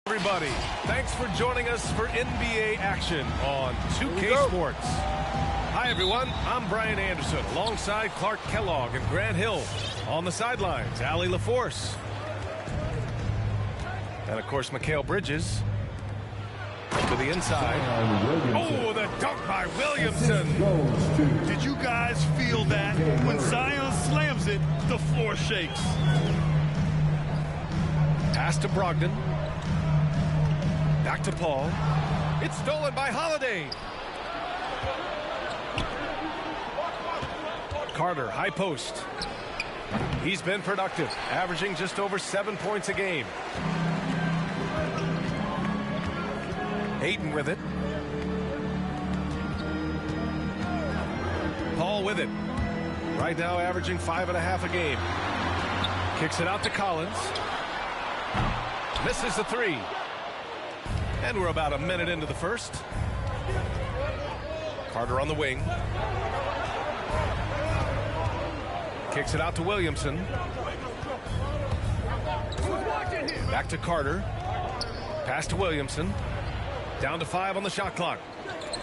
Everybody, thanks for joining us for NBA action on 2K Sports. Hi, everyone. I'm Brian Anderson alongside Clark Kellogg and Grant Hill. On the sidelines, Allie LaForce. And, of course, Mikal Bridges to the inside. Oh, the dunk by Williamson. Did you guys feel that? When Zion slams it, the floor shakes. Pass to Brogdon. Back to Paul. It's stolen by Holiday. Carter, high post. He's been productive, averaging just over 7 points a game. Ayton with it. Paul with it. Right now averaging 5.5 a game. Kicks it out to Collins. Misses the three. And we're about a minute into the first. Carter on the wing. Kicks it out to Williamson. Back to Carter. Pass to Williamson. Down to 5 on the shot clock.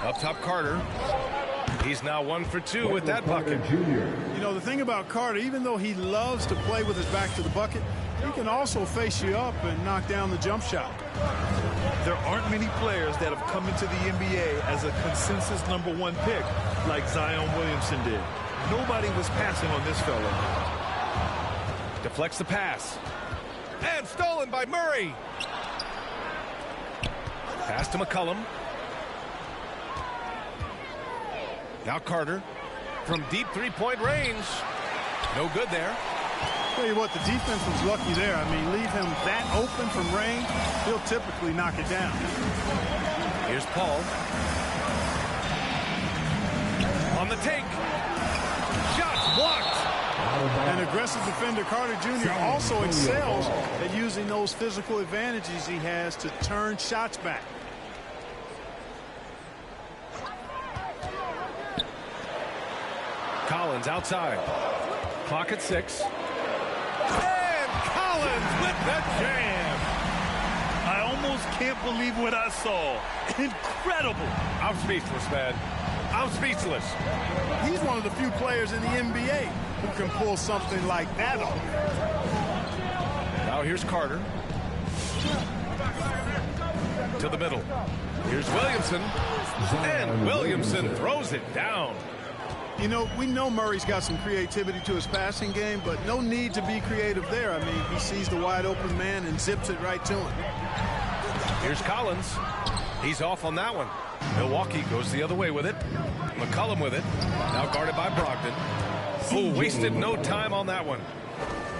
Up top Carter. He's now 1 for 2 with that bucket. You know, the thing about Carter, even though he loves to play with his back to the bucket, he can also face you up and knock down the jump shot. There aren't many players that have come into the NBA as a consensus #1 pick like Zion Williamson did. Nobody was passing on this fella. Deflects the pass. And stolen by Murray. Pass to McCollum. Now Carter from deep three-point range. No good there. Tell you what, the defense was lucky there. I mean, leave him that open from range, he'll typically knock it down. Here's Paul. On the take. Shots blocked. An aggressive defender, Carter Jr. also excels at using those physical advantages he has to turn shots back. Collins outside. Clock at 6. And Collins with the jam. I almost can't believe what I saw. Incredible. I'm speechless, man. I'm speechless. He's one of the few players in the NBA who can pull something like that off. Now here's Carter. To the middle. Here's Williamson. And Williamson throws it down. You know, we know Murray's got some creativity to his passing game, but no need to be creative there. I mean, he sees the wide open man and zips it right to him. Here's Collins. He's off on that one. Milwaukee goes the other way with it. McCollum with it. Now guarded by Brogdon. Oh, wasted no time on that one.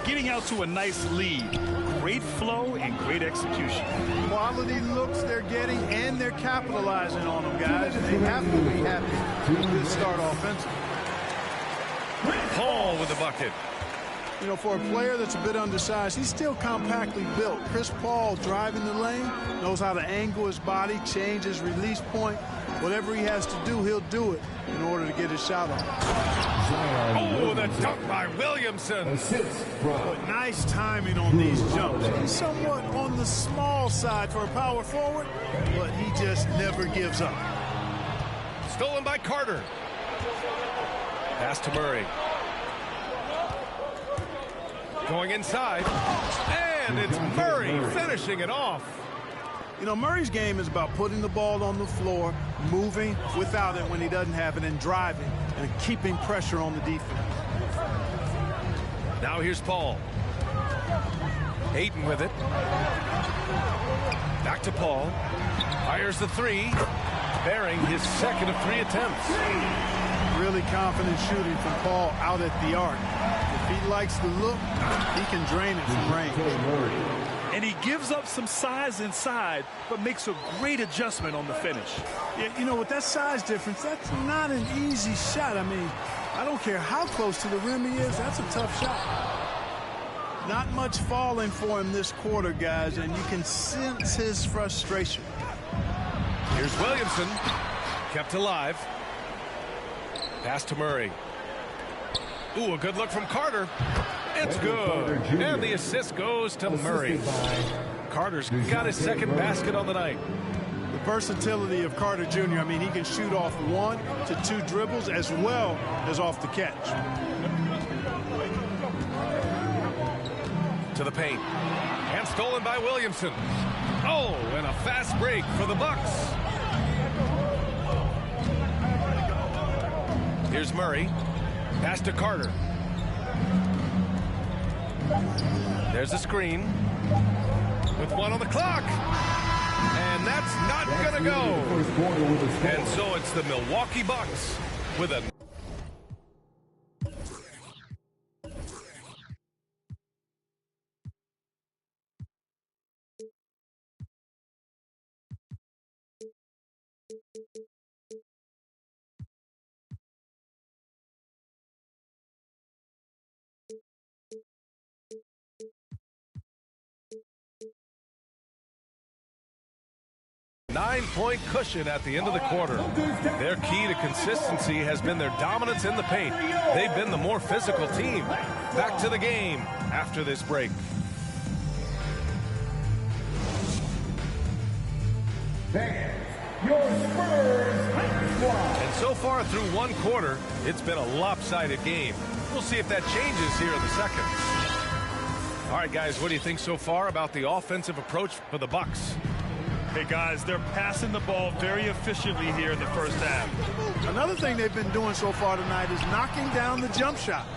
Getting out to a nice lead. Great flow and great execution. Quality looks they're getting, and they're capitalizing on them, guys. They have to be happy with this start offensively. Paul with the bucket. You know, for a player that's a bit undersized, he's still compactly built. Chris Paul driving the lane, knows how to angle his body, change his release point. Whatever he has to do, he'll do it in order to get his shot off. Oh, the dunk by Williamson. But nice timing on these jumps. He's somewhat on the small side for a power forward, but he just never gives up. Stolen by Carter. Pass to Murray. Going inside. And it's Murray finishing it off. You know, Murray's game is about putting the ball on the floor, moving without it when he doesn't have it, and driving and keeping pressure on the defense. Now here's Paul. Hayden with it. Back to Paul. Fires the three, bearing his second of 3 attempts. Really confident shooting from Paul out at the arc. If he likes the look, he can drain it from range. And he gives up some size inside, but makes a great adjustment on the finish. Yeah, you know, with that size difference, that's not an easy shot. I mean, I don't care how close to the rim he is, that's a tough shot. Not much falling for him this quarter, guys, and you can sense his frustration. Here's Williamson, kept alive. Pass to Murray. Ooh, a good look from Carter. It's good. And the assist goes to Murray. Carter's got his second basket on the night. The versatility of Carter Jr., I mean, he can shoot off 1 to 2 dribbles as well as off the catch. To the paint. And stolen by Williamson. Oh, and a fast break for the Bucks. Here's Murray. Pass to Carter. There's a screen with 1 on the clock. And that's not going to go. And so it's the Milwaukee Bucks with a... Nine-point cushion at the end of the quarter. Their key to consistency has been their dominance in the paint. They've been the more physical team. Back to the game after this break. And so far through 1 quarter, it's been a lopsided game. We'll see if that changes here in the second. All right, guys, what do you think so far about the offensive approach for the Bucks? Hey, guys, they're passing the ball very efficiently here in the first half. Another thing they've been doing so far tonight is knocking down the jump shot.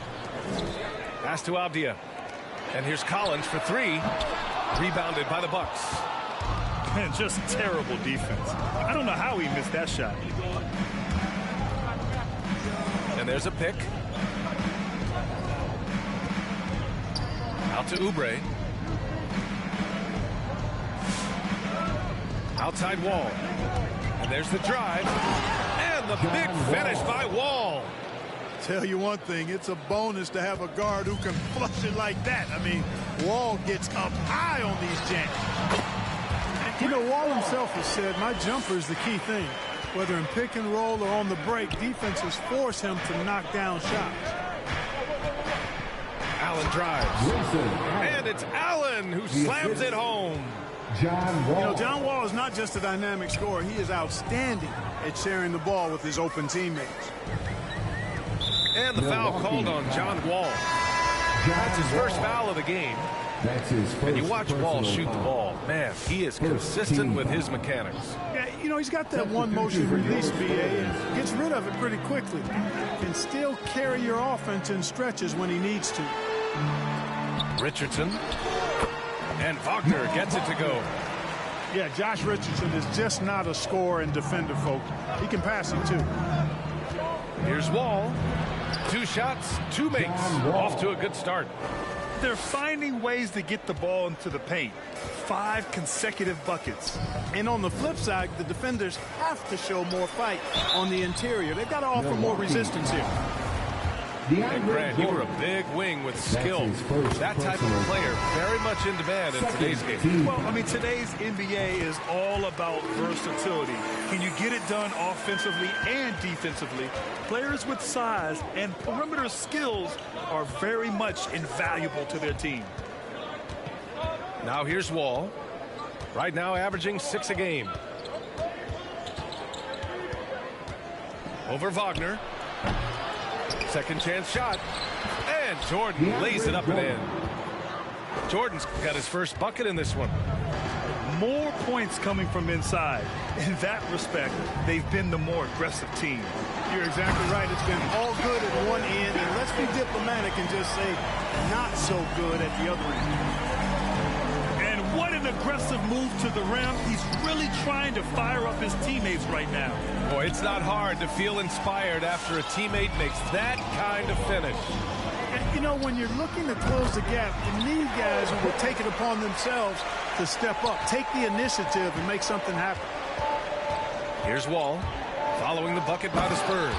Pass to Avdia. And here's Collins for 3. Rebounded by the Bucks. Man, just terrible defense. I don't know how he missed that shot. And there's a pick. Out to Oubre. Outside Wall. And there's the drive. And the big finish by Wall. Tell you one thing, it's a bonus to have a guard who can flush it like that. I mean, Wall gets up high on these jams. You know, Wall himself has said, my jumper is the key thing. Whether in pick and roll or on the break, defenses force him to knock down shots. Allen drives. And it's Allen who slams it home. John Wall. You know, John Wall is not just a dynamic scorer. He is outstanding at sharing the ball with his open teammates. And the foul called on John Wall. That's his first foul of the game. And you watch Wall shoot the ball. Man, he is consistent with his mechanics. Yeah, you know, he's got that one motion release, BA, and gets rid of it pretty quickly. Can still carry your offense in stretches when he needs to. Richardson. And Wagner gets it to go. Yeah, Josh Richardson is just not a scorer and defender, folks. He can pass it, too. Here's Wall. 2 shots, 2 makes. Off to a good start. They're finding ways to get the ball into the paint. 5 consecutive buckets. And on the flip side, the defenders have to show more fight on the interior. They've got to offer more resistance here. And Grant, you were a big wing with skill. That type of player very much in demand in today's game. Well, I mean, today's NBA is all about versatility. Can you get it done offensively and defensively? Players with size and perimeter skills are very much invaluable to their team. Now here's Wall. Right now averaging 6 a game. Over Wagner. Second chance shot. And Jordan lays it up and in. Jordan's got his first bucket in this one. more points coming from inside. In that respect, they've been the more aggressive team. You're exactly right. It's been all good at one end, and let's be diplomatic and just say not so good at the other end. And what an aggressive move to the rim. He's really trying to fire up his teammates right now. Boy, it's not hard to feel inspired after a teammate makes that kind of finish. And, you know, when you're looking to close the gap, you need guys who will take it upon themselves to step up, take the initiative, and make something happen. Here's Wall, following the bucket by the Spurs.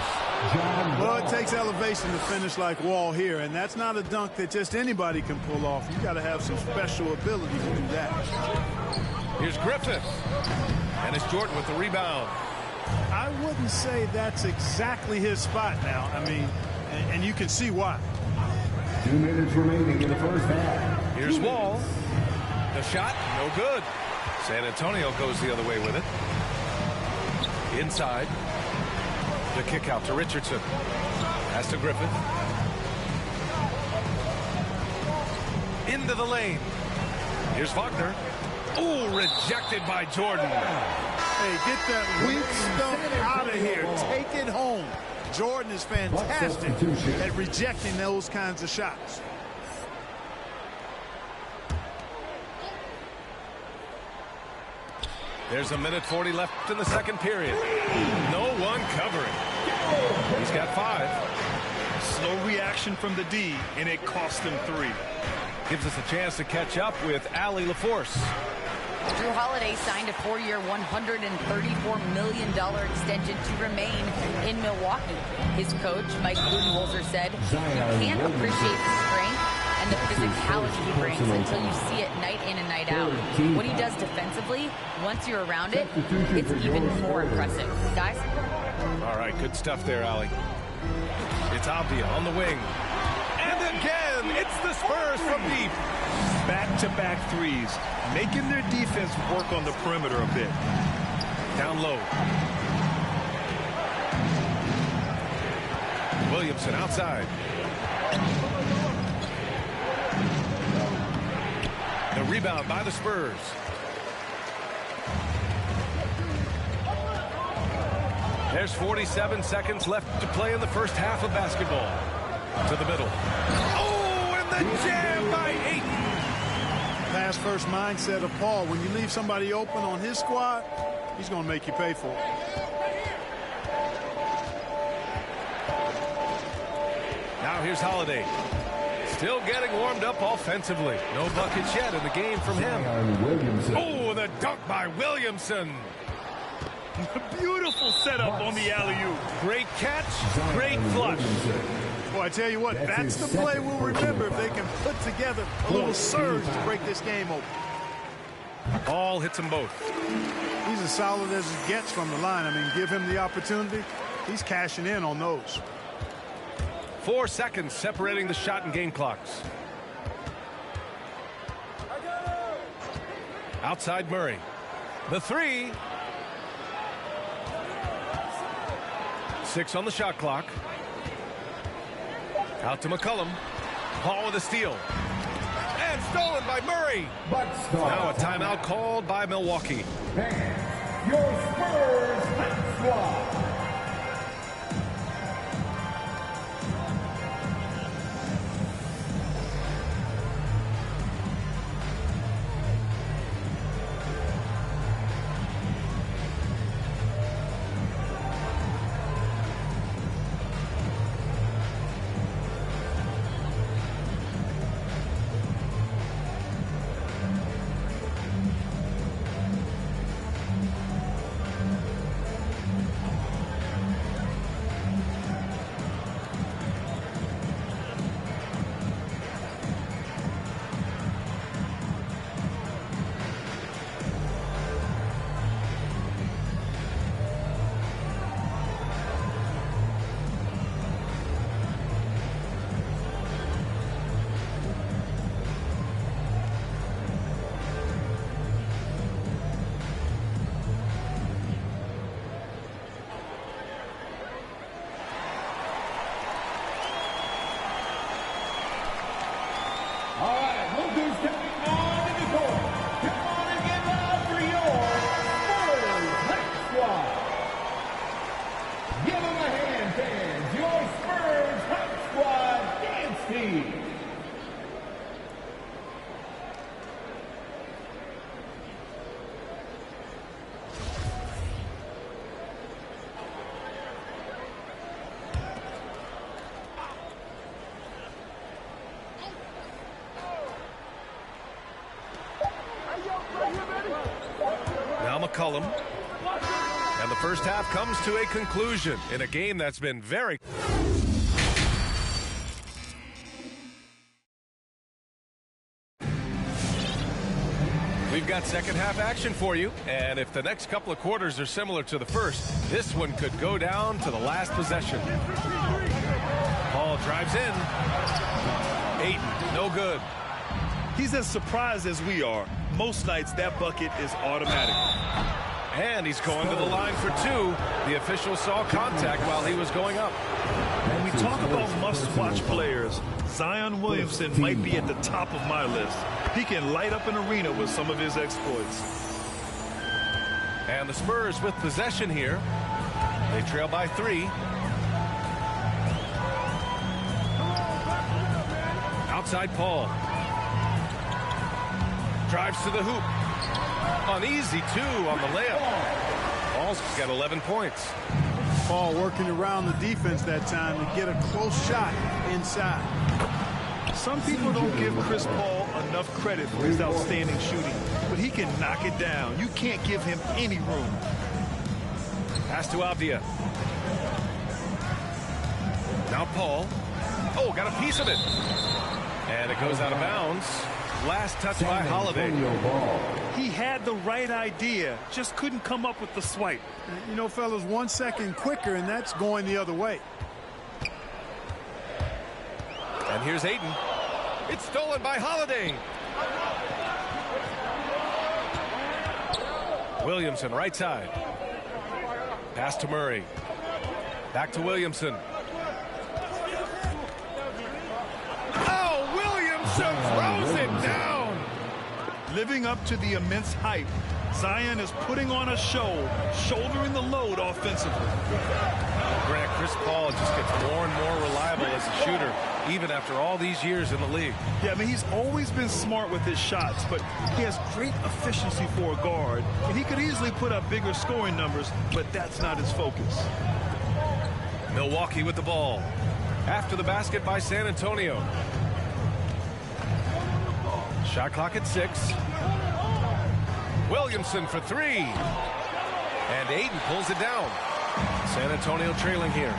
Well, it takes elevation to finish like Wall here, and that's not a dunk that just anybody can pull off. You got to have some special ability to do that. Here's Griffith, and it's Jordan with the rebound. I wouldn't say that's exactly his spot now. I mean, and you can see why. 2 minutes remaining in the first half. Here's Wall. The shot, no good. San Antonio goes the other way with it. Inside. The kick out to Richardson. Pass to Griffith. Into the lane. Here's Wagner. Oh, rejected by Jordan. Hey, get that weak stuff out of here. Take it home. Jordan is fantastic at rejecting those kinds of shots. There's a minute 40 left in the second period. No one covering. He's got 5. Slow reaction from the D, and it cost him 3. Gives us a chance to catch up with Allie LaForce. Drew Holiday signed a 4-year, $134 million extension to remain in Milwaukee. His coach, Mike Budenholzer, said, "You can't appreciate the strength and the physicality he brings until you see it night in and night out. What he does defensively, once you're around it, it's even more impressive." Guys? All right, good stuff there, Allie. It's Abdia on the wing. And again, it's the Spurs from deep. Back-to-back threes, making their defense work on the perimeter a bit. Down low. Williamson outside. The rebound by the Spurs. There's 47 seconds left to play in the first half of basketball. To the middle. Oh, and the jam by Ayton. Pass first mindset of Paul. When you leave somebody open on his squad, he's going to make you pay for it. Now here's Holiday. Still getting warmed up offensively. No buckets yet in the game from him. Oh, the dunk by Williamson. Beautiful setup on the alley-oop. Great catch, great flush. Boy, I tell you what, that's the play we'll remember if they can put together a little surge to break this game open. All hits them both. He's as solid as it gets from the line. I mean, give him the opportunity. He's cashing in on those. 4 seconds separating the shot and game clocks. Outside Murray. The 3. 6 on the shot clock. Out to McCollum. Paul with a steal. And stolen by Murray. Now a timeout called by Milwaukee. Your Spurs squad. Give them a hand, fans. Your Spurs Hype Squad dance team. Now McCollum. And the first half comes to a conclusion in a game that's been very... We've got second half action for you, and if the next couple of quarters are similar to the first, this one could go down to the last possession. Paul drives in. Ayton, no good. He's as surprised as we are. Most nights that bucket is automatic. And he's going to the line for two. The official saw contact while he was going up. When we talk about must-watch players, Zion Williamson might be at the top of my list. He can light up an arena with some of his exploits. And the Spurs with possession here. They trail by 3. Outside Paul. Drives to the hoop. An easy 2 on the layup. Paul's got 11 points. Paul working around the defense that time to get a close shot inside. Some people don't give Chris Paul enough credit for his outstanding shooting, but he can knock it down. You can't give him any room. Pass to Avdia. Now Paul. Oh, got a piece of it. And it goes out of bounds. Last touch by Holiday. He had the right idea, just couldn't come up with the swipe. You know, fellas, 1 second quicker, and that's going the other way. And here's Ayton. It's stolen by Holiday. Williamson, right side. Pass to Murray. Back to Williamson. Throws it down. Living up to the immense hype, Zion is putting on a show, shouldering the load offensively. Grant, Chris Paul just gets more and more reliable as a shooter, even after all these years in the league. Yeah, I mean, he's always been smart with his shots, but he has great efficiency for a guard, and he could easily put up bigger scoring numbers, but that's not his focus. Milwaukee with the ball. After the basket by San Antonio. Shot clock at 6. Williamson for 3. And Ayton pulls it down. San Antonio trailing here.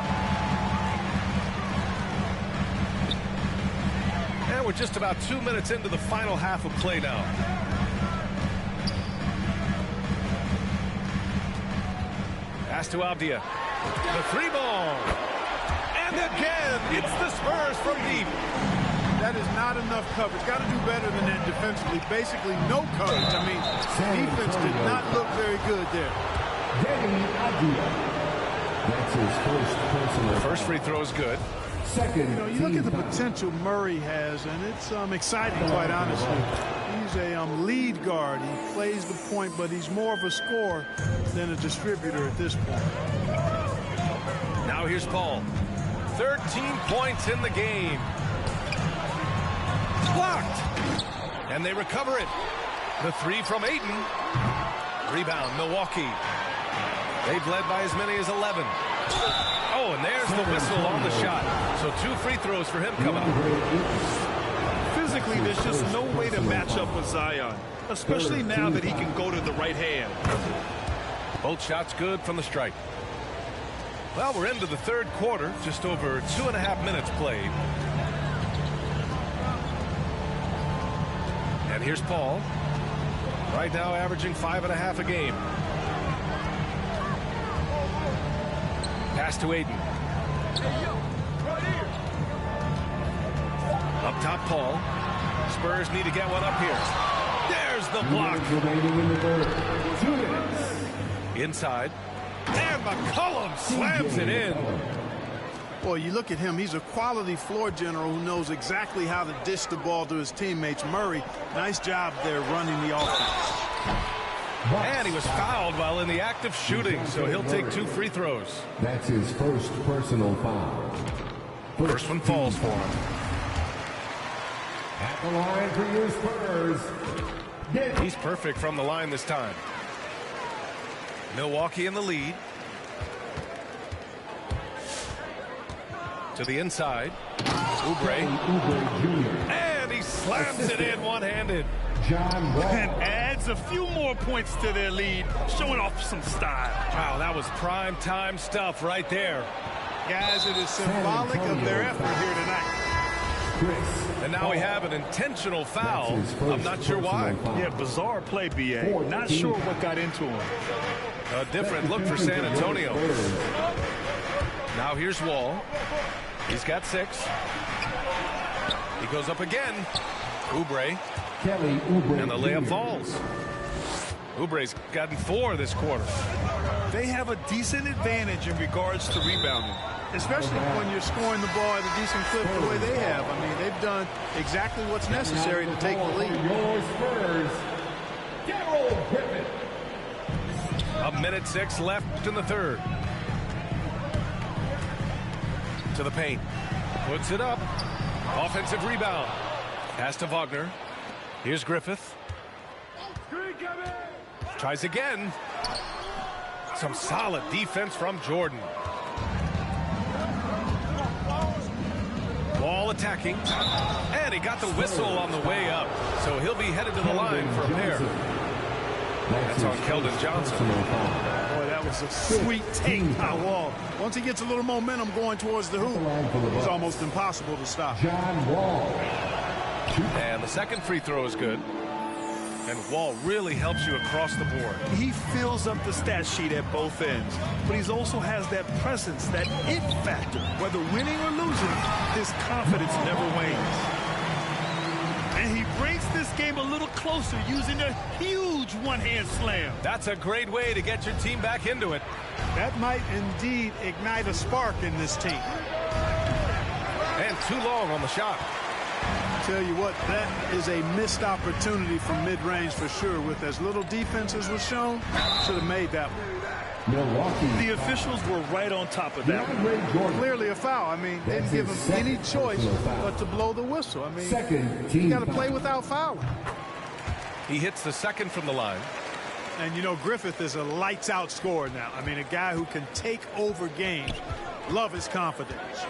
And we're just about 2 minutes into the final half of play now. Pass to Avdia. The 3-ball. And again, it's the Spurs from deep. That is not enough coverage. Got to do better than that defensively. Basically, no coverage. I mean, defense did not look very good there. That's his first personal. The first free throw is good. Second, you know, you look at the potential Murray has, and it's exciting, quite honestly. He's a lead guard. He plays the point, but he's more of a scorer than a distributor at this point. Now here's Paul. 13 points in the game. Blocked. And they recover it. The 3 from Ayton. Rebound, Milwaukee. They've led by as many as 11. Oh, and there's the whistle on the shot. So 2 free throws for him coming up. Physically, there's just no way to match up with Zion, especially now that he can go to the right hand. Both shots good from the stripe. Well, we're into the third quarter, just over 2.5 minutes played. And here's Paul. Right now averaging 5.5 a game. Pass to Ayton. Up top, Paul. Spurs need to get one up here. There's the block. Inside. And McCollum slams it in. Boy, you look at him. He's a quality floor general who knows exactly how to dish the ball to his teammates. Murray, nice job there running the offense. And he was fouled while in the act of shooting, so he'll take 2 free throws. That's his first personal foul. First one falls for him. At the line for your Spurs. He's perfect from the line this time. Milwaukee in the lead. To the inside. Oubre. And he slams it in one-handed. And adds a few more points to their lead, showing off some style. Wow, that was prime time stuff right there. Guys, it is symbolic of their effort here tonight. And now we have an intentional foul. I'm not sure why. Yeah, bizarre play, B.A. Not sure what got into him. A different look for San Antonio. Now here's Wall. He's got 6. He goes up again. Oubre. And the layup falls. Oubre's gotten 4 this quarter. They have a decent advantage in regards to rebounding. Especially when you're scoring the ball at a decent clip the way they have. I mean, they've done exactly what's necessary to take the lead. Your Spurs, A minute 6 left in the third. To the paint. Puts it up. Offensive rebound. Pass to Wagner. Here's Griffith. Tries again. Some solid defense from Jordan. Wall attacking. And he got the whistle on the way up. So he'll be headed to the line for a pair. That's on Keldon Johnson. Boy, that was a sweet take by Wall. Once he gets a little momentum going towards the hoop, it's almost impossible to stop. And the second free throw is good. And Wall really helps you across the board. He fills up the stat sheet at both ends, but he also has that presence, that it factor. Whether winning or losing, his confidence never wanes. And he brings this game a little closer using a huge one-hand slam. That's a great way to get your team back into it. That might indeed ignite a spark in this team. And too long on the shot. Tell you what, that is a missed opportunity from mid-range for sure. With as little defense as was shown, should have made that one. The officials were right on top of that one. Clearly a foul. I mean, they didn't give him any choice but to blow the whistle. I mean, you got to play without fouling. He hits the second from the line. And, you know, Griffith is a lights-out scorer now. I mean, a guy who can take over games. Love his confidence.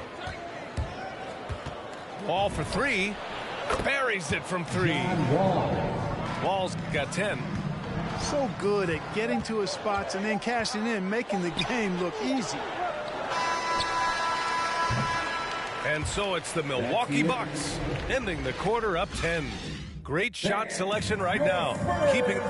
Wall for 3. Buries it from 3. Wall's got 10. So good at getting to his spots and then cashing in, making the game look easy. And so it's the Milwaukee Bucks ending the quarter up 10. Great shot selection right now. Keeping.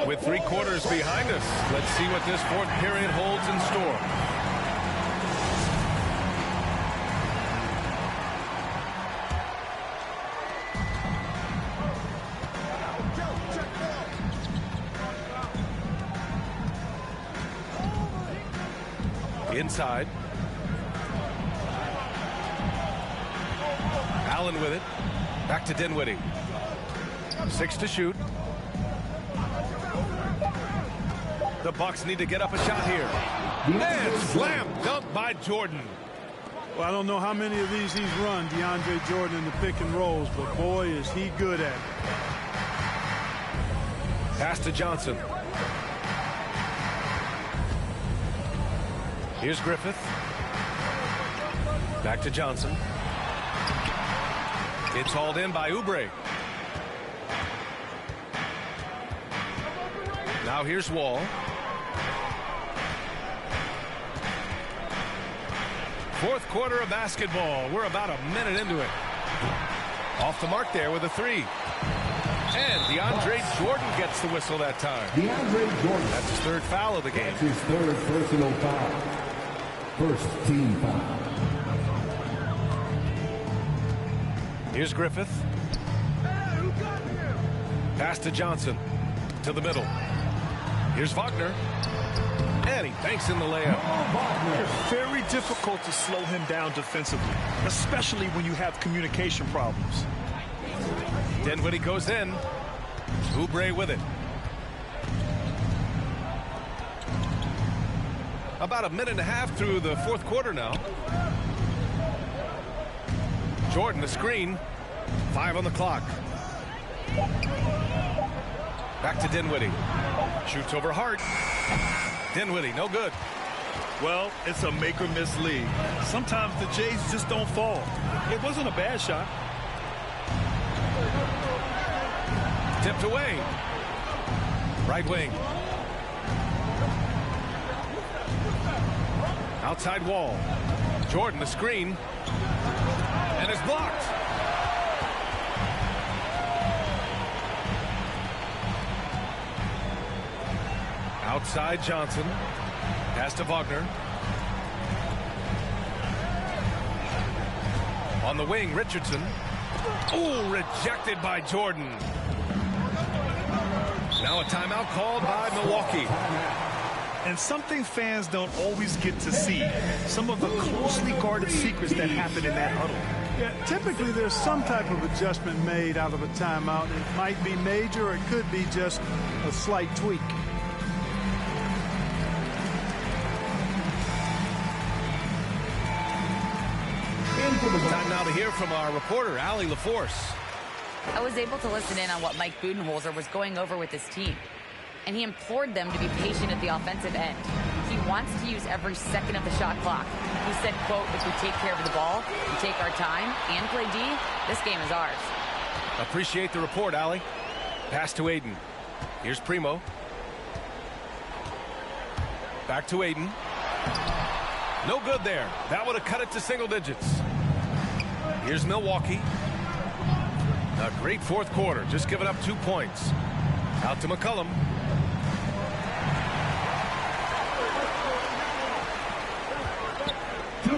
With 3 quarters behind us, let's see what this fourth period holds in store. Inside. Allen with it. Back to Dinwiddie. 6 to shoot. The Bucks need to get up a shot here. And slam dunk by Jordan. Well, I don't know how many of these he's run, DeAndre Jordan, in the pick and rolls, but boy, is he good at it. Pass to Johnson. Here's Griffith. Back to Johnson. It's hauled in by Oubre. Now here's Wall. Fourth quarter of basketball. We're about a minute into it. Off the mark there with a 3. And DeAndre Jordan gets the whistle that time. DeAndre Jordan. That's his 3rd foul of the game. That's his 3rd personal foul. First team foul. Here's Griffith. Pass to Johnson. To the middle. Here's Wagner. And he banks in the layup. It's very difficult to slow him down defensively, especially when you have communication problems. Dinwiddie goes in. Oubre with it. About a minute and a half through the fourth quarter now. Jordan, the screen. 5 on the clock. Back to Dinwiddie. Shoots over Hart. Dinwiddie, no good. Well, it's a make-or-miss league. Sometimes the Jays just don't fall. It wasn't a bad shot. Tipped away. Right wing. Outside wall. Jordan, the screen. And it's blocked. Outside Johnson. Pass to Wagner. On the wing, Richardson. Ooh, rejected by Jordan. Now a timeout called by Milwaukee. And something fans don't always get to see. Some of the closely guarded secrets that happen in that huddle. Yeah, typically there's some type of adjustment made out of a timeout. It might be major, or it could be just a slight tweak. Time now to hear from our reporter, Allie LaForce. I was able to listen in on what Mike Budenholzer was going over with his team, and he implored them to be patient at the offensive end. He wants to use every second of the shot clock. He said, quote, if we take care of the ball, we take our time, and play D, this game is ours. Appreciate the report, Allie. Pass to Aiden. Here's Primo. Back to Aiden. No good there. That would have cut it to single digits. Here's Milwaukee. A great fourth quarter. Just giving up 2 points. Out to McCollum.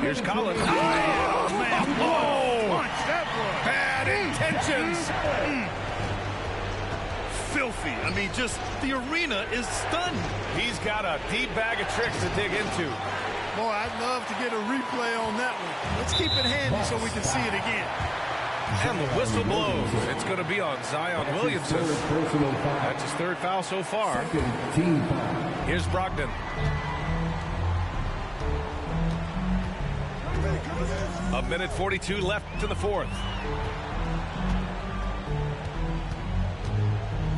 Here's Collins. Oh, man. Oh, bad intentions. Filthy. I mean, just the arena is stunned. He's got a deep bag of tricks to dig into. Boy, I'd love to get a replay on that one. Let's keep it handy so we can see it again. And the whistle blows. It's going to be on Zion Williamson. That's his third foul so far. Here's Brogdon. A minute 42 left in the fourth.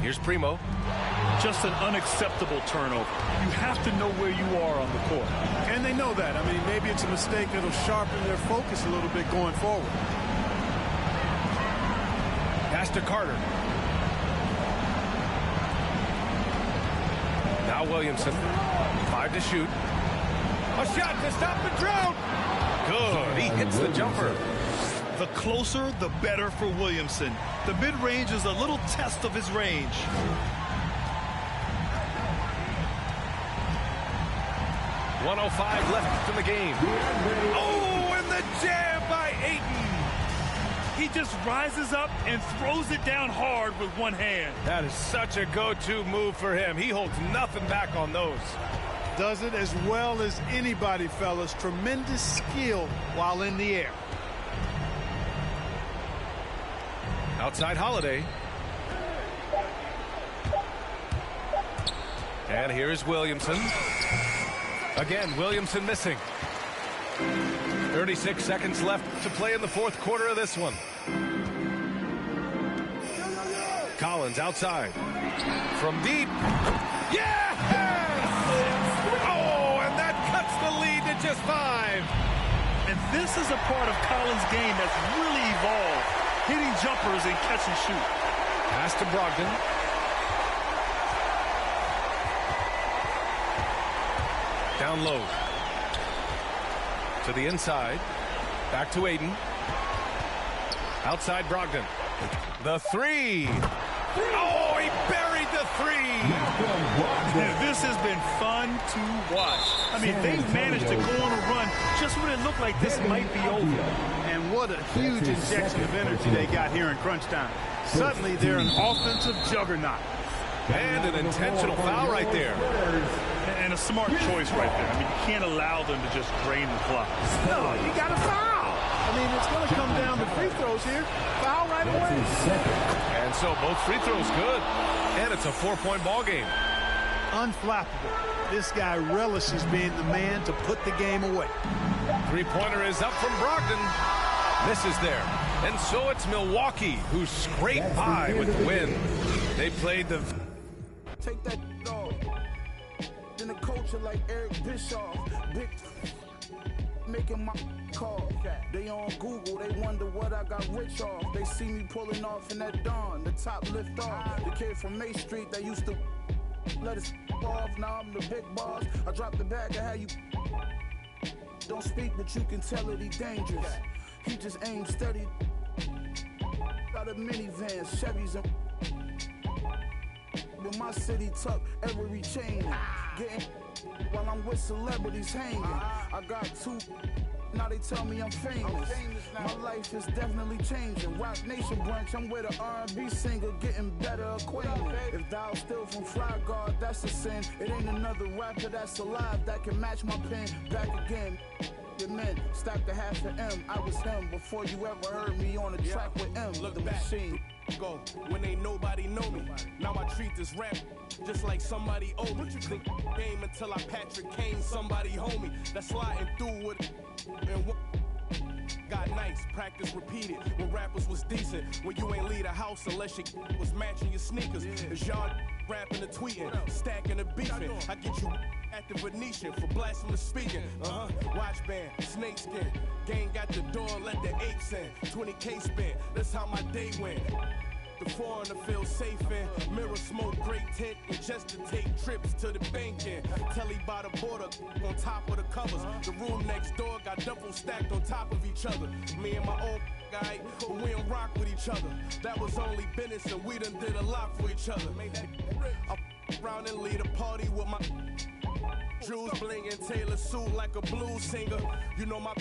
Here's Primo. Just an unacceptable turnover. You have to know where you are on the court. And they know that. I mean, maybe it's a mistake that'll sharpen their focus a little bit going forward. Pass to Carter. Now Williamson. 5 to shoot. A shot to stop the drought. Good. He hits the jumper. The closer, the better for Williamson. The mid-range is a little test of his range. .105 left in the game. Oh, and the jam by Ayton. He just rises up and throws it down hard with one hand. That is such a go-to move for him. He holds nothing back on those. Does it as well as anybody, fellas. Tremendous skill while in the air. Outside Holiday. And here's Williamson. Again, Williamson missing. 36 seconds left to play in the fourth quarter of this one. Collins outside. From deep. Yes! Oh, and that cuts the lead to just 5. And this is a part of Collins' game that's really evolved. Hitting jumpers and catch and shoot. Pass to Brogdon. Down low. To the inside. Back to Aiden. Outside Brogdon. The 3. Oh, he buried the 3. This has been fun to watch. I mean, they've managed to go on a run just when it looked like this might be over. And what a huge injection of energy they got here in crunch time. Suddenly, they're an offensive juggernaut. And an intentional foul right there. And a smart choice right there. I mean, you can't allow them to just drain the clock. No, you got to foul. I mean, it's going to come down to free throws here. Foul right away. And so both free throws good. And it's a 4-point ball game. Unflappable. This guy relishes being the man to put the game away. Three-pointer is up from Brogdon. Misses there. And so it's Milwaukee who scraped by with the win. They played the... Take that off. Then a culture like Eric Bischoff. Big making my call. They on Google, they wonder what I got rich off. They see me pulling off in that dawn, the top lift off. The kid from May Street that used to let us off. Now I'm the big boss. I dropped the bag of how you don't speak, but you can tell that he dangerous. He just aims steady. Got a minivan, Chevys and with my city tuck every chain. Getting while I'm with celebrities hanging. I got two. Now they tell me I'm famous. My life is definitely changing. Rock Nation brunch, I'm with a R&B singer getting better acquainted. If thou still from Fly Guard, that's a sin. It ain't another rapper that's alive that can match my pen. Back again. Your men stacked a half of M. I was him before you ever heard me on a track with M. Look the back. machine. Go when ain't nobody know me. Now I treat this rap just like somebody owe me. Think game until I Patrick Kane, somebody homie that's sliding through with and what got nice, practice repeated. When rappers was decent, when you ain't leave the house unless your was matching your sneakers. As y'all rapping and tweeting, stacking and beefing. I get you at the Venetian for blasphemous speaking. Watch band, snakeskin. Gang got the door, let the apes in. 20K spin, that's how my day went. The foreigner feels safe in. Mirror smoke, great tent, and just to take trips to the bank in. Telly by the border, on top of the covers. The room next door got double stacked on top of each other. Me and my old guy, but we don't rock with each other. That was only business and we done did a lot for each other. I around and lead a party with my jewels blingin', Taylor suit like a blues singer. You know my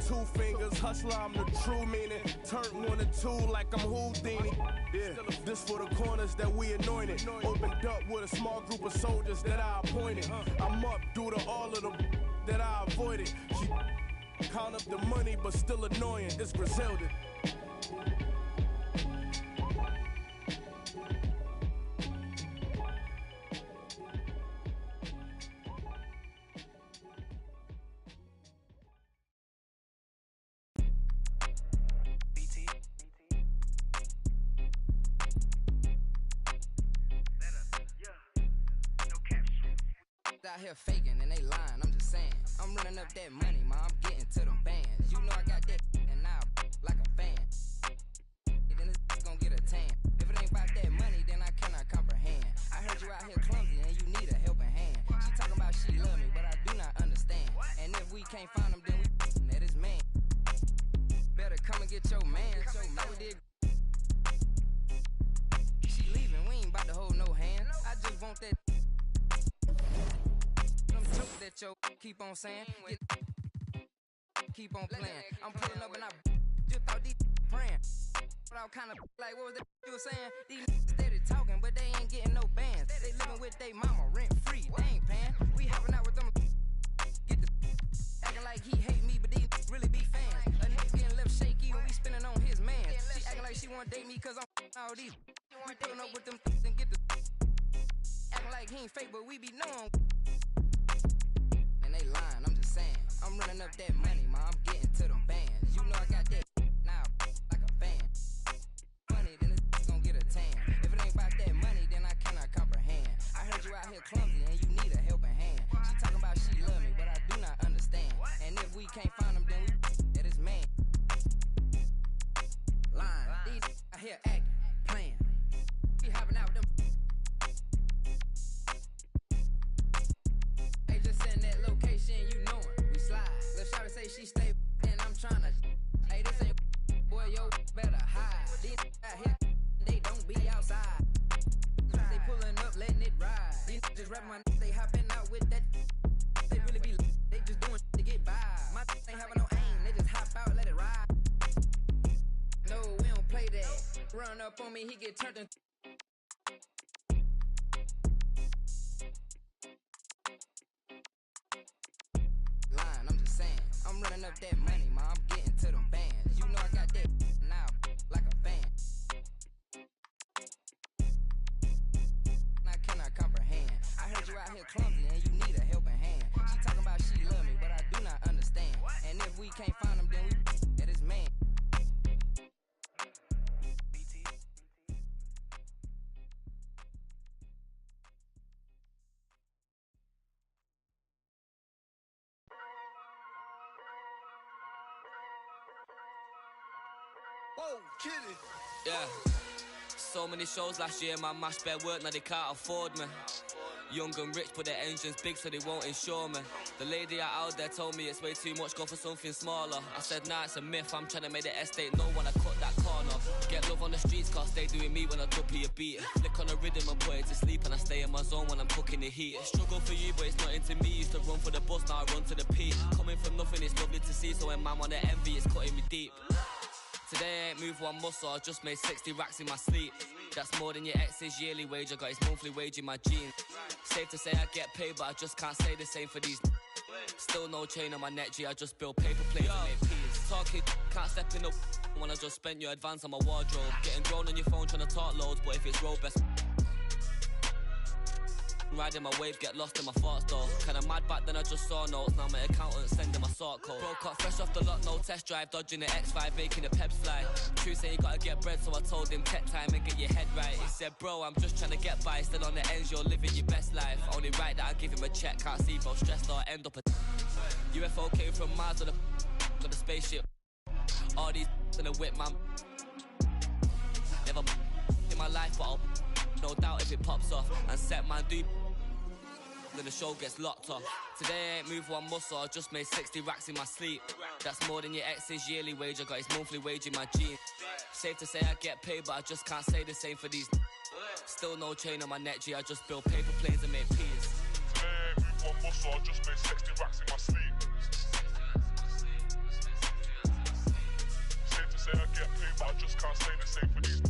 two fingers, hustler, I'm the true meaning. Turn 1 and 2 like I'm Houdini. Yeah, this for the corners that we anointed. Opened up with a small group of soldiers that I appointed. I'm up due to all of the that I avoided. She count up the money but still annoying. It's Griselda. Out here faking and they lying, I'm just saying. I'm running up that money, ma, I'm getting to them bands. You know I got that and now like a fan. Then this gonna get a tan. If it ain't about that money, then I cannot comprehend. I heard you out here clumsy and you need a helping hand. She talking about she love me, but I do not understand. And if we can't find him, then we that is man. Better come and get your man. She leaving, we ain't about to hold no hand. I just want that. That yo keep on saying, keep on playing. I'm pulling up and I just thought these praying. But I was kind of like, what was that you were saying? These steady talking, but they ain't getting no bands. They living with they mama rent free. They ain't paying. We hopping out with them. Get the acting like he hate me, but these really be fans. A nigga getting left shaky when we spinning on his man. She acting like she wanna date me cause I'm all these. We pulling up with them and get the acting like he ain't fake, but we be knowing. They lying, I'm just saying. I'm running up that money, ma, I'm getting to them bands. You know I got that now like a fan. Money, then it's gonna get a tan. If it ain't about that money, then I cannot comprehend. I heard you out here clumsy and you need a helping hand. She talking about she love me, but I do not understand. And if we can't find them, then we that is man. Lying, these out here acting, playing. We hopping out with them. You know it, we slide. Lil' shawty say she stay and I'm tryna. Hey, this ain't boy, yo, better hide. These out here, they don't be outside. They pulling up, letting it ride. These just rapping my they hopping out with that. They really be, they just doing to get by. My ain't having no aim, they just hop out, let it ride. No, we don't play that. Run up on me, he get turned into. Lying, I'm just saying. I'm running up that money, ma, I'm getting to them Cause you out here clumsy and you need a helping hand. She talking about she love me, but I do not understand. And if we can't find him, then we at his man. Whoa, kitty. Yeah. So many shows last year, man, mash bare work, now they can't afford me. Young and rich, but their engine's big, so they won't insure me. The lady out there told me it's way too much, go for something smaller. I said, nah, it's a myth, I'm trying to make the estate know when I cut that corner. Get love on the streets, cause they doing me when I double a beat. Flick on the rhythm and put it to sleep, and I stay in my zone when I'm cooking the heat. Struggle for you, but it's not into me. Used to run for the bus, now I run to the peak. Coming from nothing, it's lovely to see, so when man wanna envy, it's cutting me deep. Today I ain't moved one muscle, I just made 60 racks in my sleep. That's more than your ex's yearly wage, I got his monthly wage in my jeans. Safe to say I get paid, but I just can't say the same for these. Still no chain on my neck, G, I just build paper planes and make peas. Talking, can't step in the when I just spent your advance on my wardrobe. Getting grown on your phone trying to talk loads, but if it's road best. Riding my wave, get lost in my thoughts though. Kinda mad back then I just saw notes, now my accountant sending my sort code. Broke up fresh off the lot, no test drive, dodging the X5, making the peps fly. True say you gotta get bread, so I told him take time and get your head right. He said, bro, I'm just trying to get by, still on the ends, you're living your best life. Only right that I give him a check, can't see bro, stressed or end up a UFO came from Mars or the spaceship. All these in a whip, man. Never in my life, but I'll no doubt if it pops off. And set man do then the show gets locked off. Today I ain't moved one muscle, I just made 60 racks in my sleep. That's more than your ex's yearly wage, I got his monthly wage in my jeans. Safe to say I get paid, but I just can't say the same for these. Still no chain on my neck, G, I just build paper planes and make peas. Today I ain't moved one muscle, I just made 60 racks in my sleep. Safe to say I get paid, but I just can't say the same for these.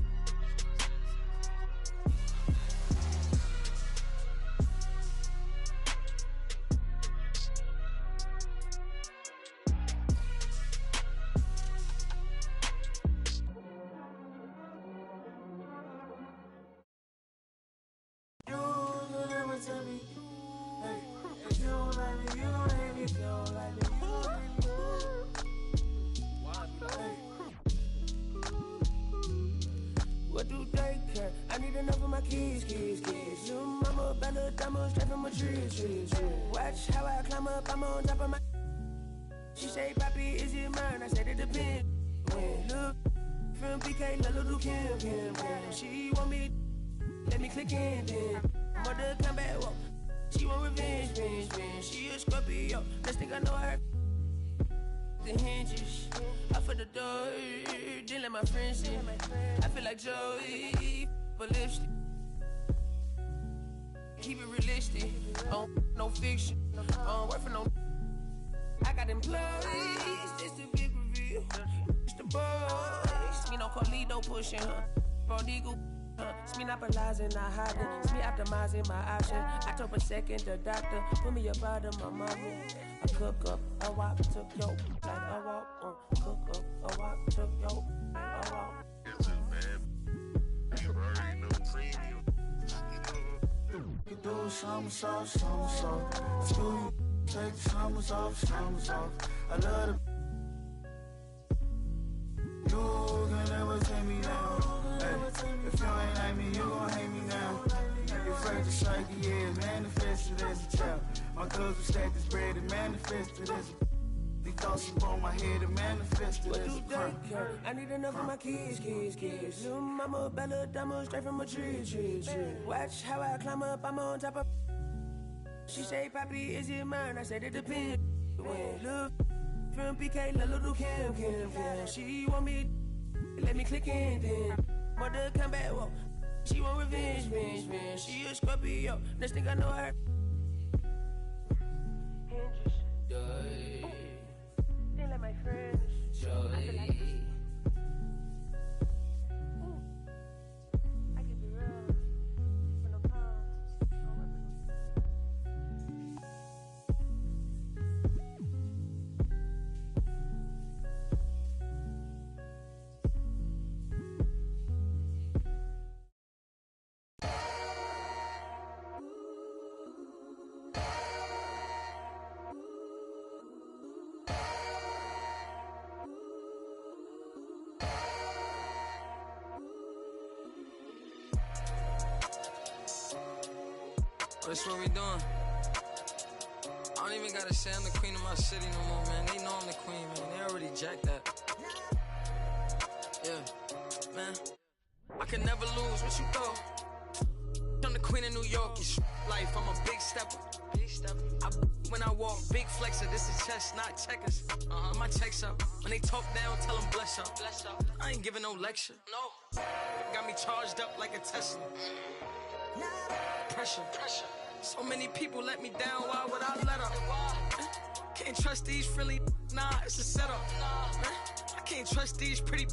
What do they care? I need enough of my kids. Little mama, Bella, diamonds, straight from a tree. Watch how I climb up, I'm on top of my. She say, Papi, is it mine? I said it depends. When look from PK, little Kim. She want me, let me click in then. Mother come back, whoa. She want revenge. She a Scorpio, let's think I know her. The hinges, I for the door, didn't let my friends in. I feel like Joey, but lipstick. Keep it realistic, no fiction, work for no. I got employees, this the big reveal. It's the boys, me no Carlito pushing her. Prodigal, it's me not monopolizing, not hiding. It's me optimizing my option. I took a second, the doctor put me up out of my mama. I cook up, a wop, took yo, like a walk. Cook up, a wop, took yo, like a walk. It's just bad. You already know premium. You do some sauce. Screw you, take the summers off. I love the. You can never take me down. Hey, if you ain't like me, you gon' hate me now. You're afraid to psyche, yeah, manifested as a child. My cousin stacked this bread and manifested as a. These thoughts upon my head and manifested as a crime. I need enough of my kids. Little mama, Bella, diamonds, straight from a tree. Watch how I climb up, I'm on top of. She say, Papi, is it mine? I said it depends. When look from PK, little Kim. She want me, let me click in then. Mother come back, whoa. She want revenge. She a Scorpio, next thing I know her. Hinges, didn't let my friends. Joy. I can be real. When I'm That's what we doing. I don't even gotta say I'm the queen of my city no more, man. They know I'm the queen, man. They already jacked that. Yeah, man. I can never lose. What you thought? I'm the queen of New York. It's life. I'm a big stepper. When I walk, big flexer. This is chess, not checkers. My checks up. When they talk down, tell them bless up. I ain't giving no lecture. No. Got me charged up like a Tesla. Pressure. So many people let me down. Why would I let up? Can't trust these friendly. Nah, it's a setup. Man, I can't trust these pretty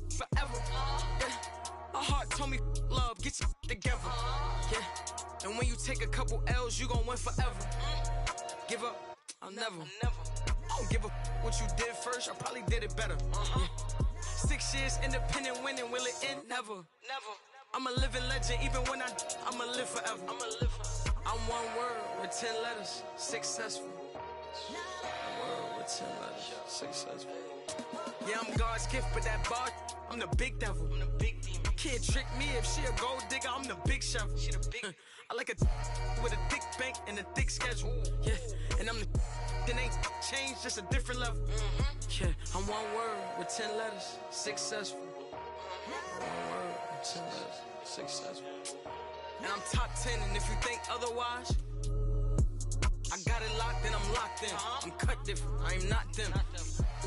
forever. Yeah. My heart told me love, get your together. Yeah. And when you take a couple L's, you gon' win forever. Give up, I'll never. I don't give a what you did first, I probably did it better. Yeah. 6 years independent winning, will it end? Never. I'm a living legend, even when I'ma live forever. I'm one word with 10 letters, successful. One word with 10 letters, successful. Yeah, I'm God's gift, but that bar, I'm the big devil. I'm the big demon. Can't trick me if she a gold digger, I'm the big shovel. She the big. I like a with a thick bank and a thick schedule. Yeah, and I'm the that ain't changed, just a different level. Yeah, I'm one word with 10 letters, successful. One word with 10 letters, successful. And I'm top 10, and if you think otherwise, I got it locked and I'm locked in. I'm cut different, I am not them.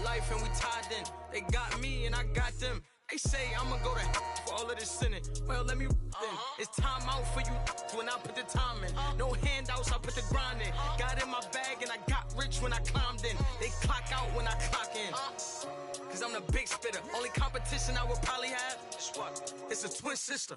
Life and we tied in. They got me and I got them. They say I'ma go to for all of this sinning. Well, let me then. It's time out for you when I put the time in. No handouts, I put the grind in. Got in my bag and I got rich when I climbed in. They clock out when I clock in. Cause I'm the big spitter. Only competition I would probably have is what? It's a twin sister.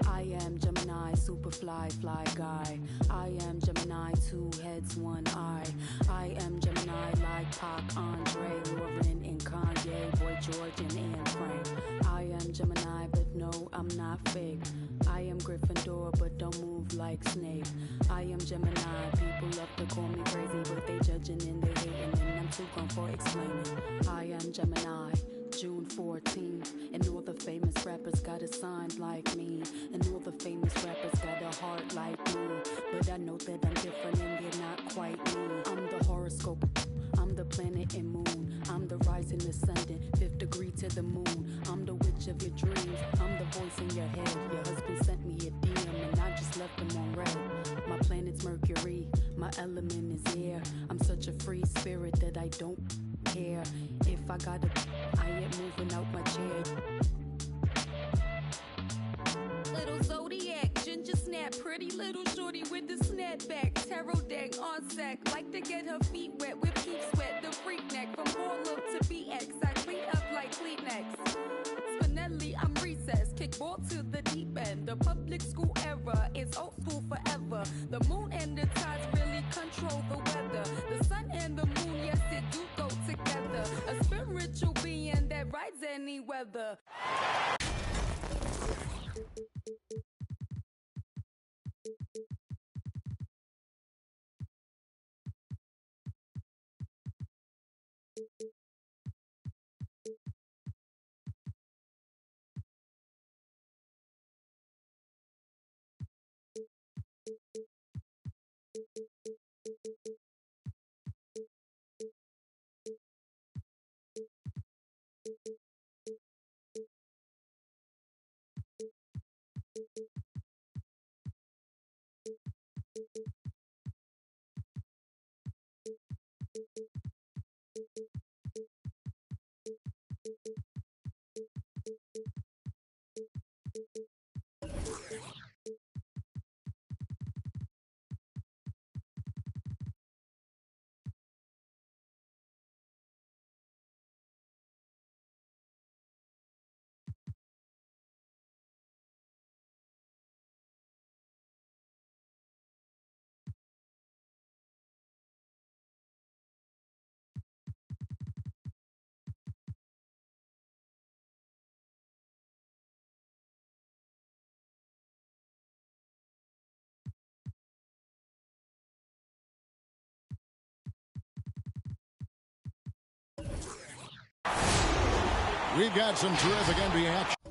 I am Gemini, super fly guy. I am Gemini, 2 heads, 1 eye. I am Gemini, like Pac, Andre, Lauren, and Kanye, Boy George, and Anne Frank. I am Gemini, but no, I'm not fake. I am Gryffindor, but don't move like Snape. I am Gemini, people love to call me crazy, but they judging and they hating, and I'm too grown for explaining. I am Gemini, June 14th, and all the famous rappers got a sign like me, and all the famous rappers got a heart like me, but I know that I'm different and they're not quite me. I'm the horoscope, I'm the planet and moon, I'm the rising, the sun, 5th degree to the moon, I'm the witch of your dreams, I'm the voice in your head. Your husband sent me a DM and I just left him on red. My planet's Mercury, my element is air. I'm such a free spirit that I don't care. If I gotta, I ain't moving out my chair. Little zodiac, ginger snap, pretty little shorty with the snapback, tarot deck on sack, like to get her feet wet with peep sweat, the freak neck from Harlem to BX, I clean up like Kleenex. Spinelli, I'm recess, kickball to the deep end. The public school era is old school forever. The moon and the tides really control the weather. The sun and the moon, yes, it do go together. A spiritual being that rides any weather. We've got some terrific NBA action.